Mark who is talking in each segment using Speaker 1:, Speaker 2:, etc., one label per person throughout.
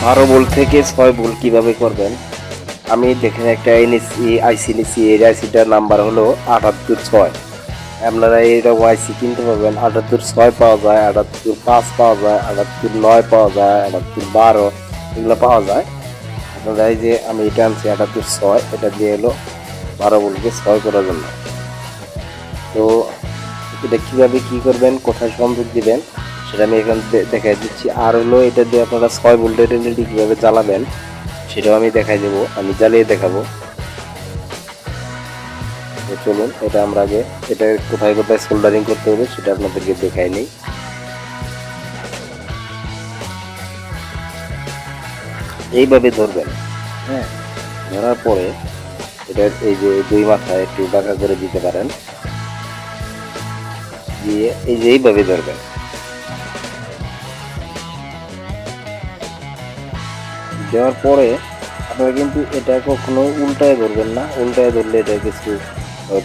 Speaker 1: 12 volt থেকে 6 volt কিভাবে করবেন আমি দেখেন একটা এনেছি আইসি নিচ্ছি। এই আইসিটার নাম্বার হলো 78 6। আপনারা এইরকম আইসি কিনতে পারবেন 78 6 পাওয়া যায়, 78 5 পাওয়া যায়, 78 9 পাওয়া যায়, 78 12 এগুলো পাওয়া যায়। আপনারা এই যে আমি এটা আনছি 78 6, এটা দিয়ে হলো 12 ভোল্টকে 6 করার জন্য। তো এটা কীভাবে কী করবেন, কোথায় সংযোগ দিবেন সেটা আমি এখানে দেখাই দিচ্ছি। আর হলো এটা দিয়ে আপনারা 6 ভোল্টের এলইডি কীভাবে জ্বালাবেন সেটাও আমি দেখাই দেবো, আমি জ্বালিয়ে দেখাবো। তো চলুন এটা আমরা আগে এটা কোথায় কোথায় সোল্ডারিং করতে হবে সেটা আপনাদেরকে দেখাই নিই। এইভাবে ধরবেন, হ্যাঁ, ধরার পরে এটা এই যে 2 মাথায় একটু বাঁকা করে দিতে পারেন, দিয়ে এই যে এইভাবে ধরবেন। দেওয়ার পরে আপনারা কিন্তু এটা কখনো উল্টায় ধরবেন না, উল্টায় ধরলে এটা কিছু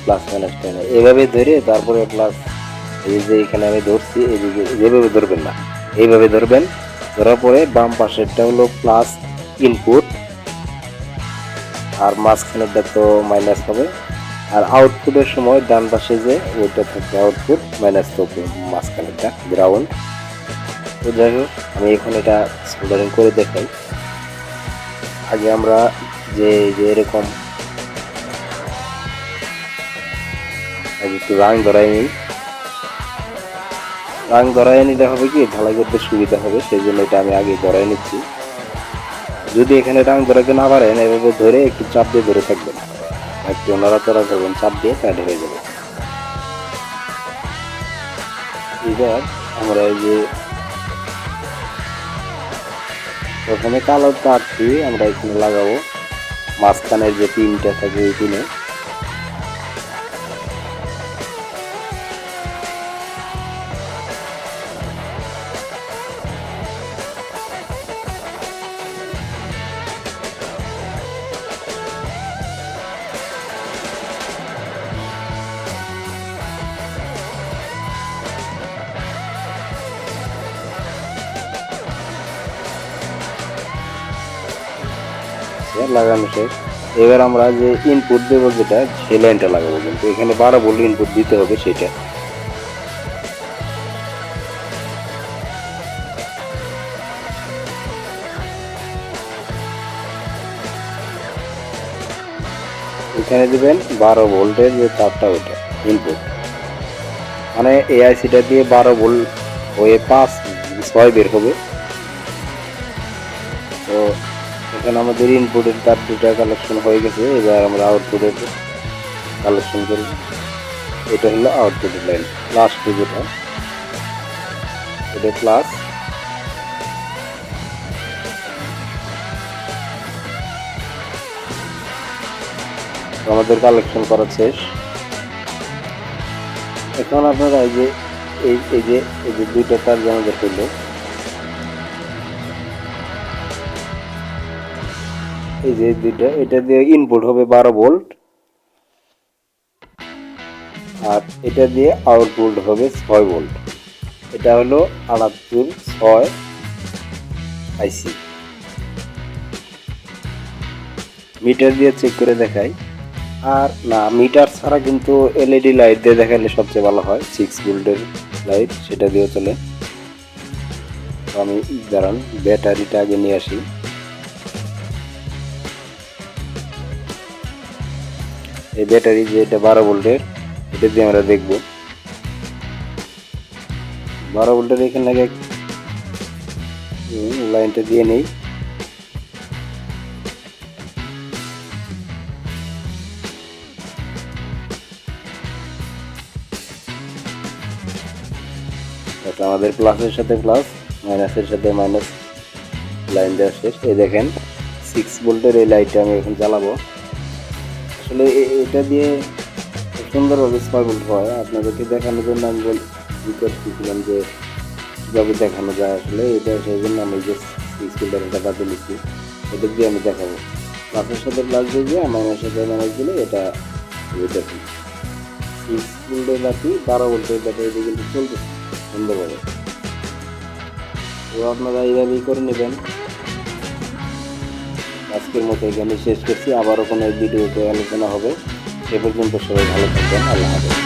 Speaker 1: প্লাস মাইনাস টাইম এভাবে ধরে তারপরে প্লাস এই যে এখানে আমি ধরছি এইদিকে যেভাবে ধরবেন না, এইভাবে ধরবেন। ধরার পরে বাম পাশেরটা হলো প্লাস ইনপুট আর মাঝখানেরটা তো মাইনাস হবে। আর আউটপুটের সময় ডান পাশে যে ওইটা থাকবে আউটপুট, মাইনাস তো মাঝখানেরটা গ্রাউন্ড। তো যাই হোক আমি এখন এটা সোল্ডারিং করে দেখাই। আগে আমরা যে এরকম একটু রাং ধরাই নিই, রাং ধরাই নিলে হবে কি ঢালাই করতে সুবিধা হবে, সেই জন্য এটা আমি আগে ধরাই নিচ্ছি। যদি এখানে রাং ধরাতে না পারেন এভাবে ধরে একটু চাপ দিয়ে ধরে থাকবেন, একটু নড়াচড়া করবেন, চাপ দিয়ে টাইট হয়ে যাবে। এবার আমরা এই যে প্রথমে কালো তারটি আমরা এখানে লাগাবো, মাঝখানের যে পিনটা থাকে এই পিনে। লাগানো শেষ। এবার আমরা যে ইনপুট দেবো যেটা সেই লাইনটা লাগাবো, কিন্তু এখানে 12 ভোল্ট ইনপুট দিতে হবে সেটা। এখানে দিবেন 12 ভোল্টের যে তারটা ওইটা ইনপুট, মানে এই আইসিটা দিয়ে 12 ভোল্ট হয়ে 5 6 বের হবে। তো এখানে আমাদের ইনপুটের তার দুটা কালেকশন হয়ে গেছে, এবার আমরা আউটপুটের কালেকশন করি। এটা হলো আউটপুটের লাইন, লাস্টে যেটা এটা প্লাস, আমাদের কালেকশন করা শেষ। এখন আপনারা এই যে এই যে দুইটা তার যে আমাদের হলো, এই যে দুইটা, এটা দিয়ে ইনপুট হবে 12 ভোল্ট আর এটা দিয়ে আউটপুট হবে 6 ভোল্ট। এটা হলো 78 6 আইসি। মিটার দিয়ে চেক করে দেখাই। আর না, মিটার ছাড়া কিন্তু এলইডি লাইট দিয়ে দেখালে সবচেয়ে ভালো হয়, 6 ভোল্টের লাইট সেটা দিয়ে চলে। তো আমি দাঁড়ান ব্যাটারিটা আগে নিয়ে আসি। এই ব্যাটারি যে এটা 12 ভোল্টের, এটা দিয়ে আমরা দেখব। 12 ভোল্টের এখানে আগে লাইনটা দিয়ে নেই। এটা আমাদের প্লাসের সাথে প্লাস, মাইনাসের সাথে মাইনাস লাইন দেওয়া শেষ। এই দেখেন 6 ভোল্টের এই লাইটটা আমি এখন জ্বালাবো। আসলে এটা দিয়ে সুন্দরভাবে 6 ভোল্ট হয়, আপনাদেরকে দেখানোর জন্য আমি করতেছিলাম যে কীভাবে দেখানো যায়। আসলে এটা সেই জন্য আমি যে 6 ভোল্টের একটা বাতিল নিচ্ছি, এটা দিয়ে আমি দেখাবো। প্লাসের সাথে প্লাস দিয়ে মাইনাসের সাথে মাইনাস দিলে এটা দেখুন 6 ভোল্টের বাতি 12 ভোল্টের ব্যাটারি দিয়ে কিন্তু চলতেছে সুন্দরভাবে। তো আপনারা এইভাবেই করে নেবেন। আজকের মতো এখানে শেষ করছি। আবারও কোনো ভিডিওতে আলোচনা হবে। সে পর্যন্ত সবাই ভালো থাকবেন। আল্লাহ হাফেজ।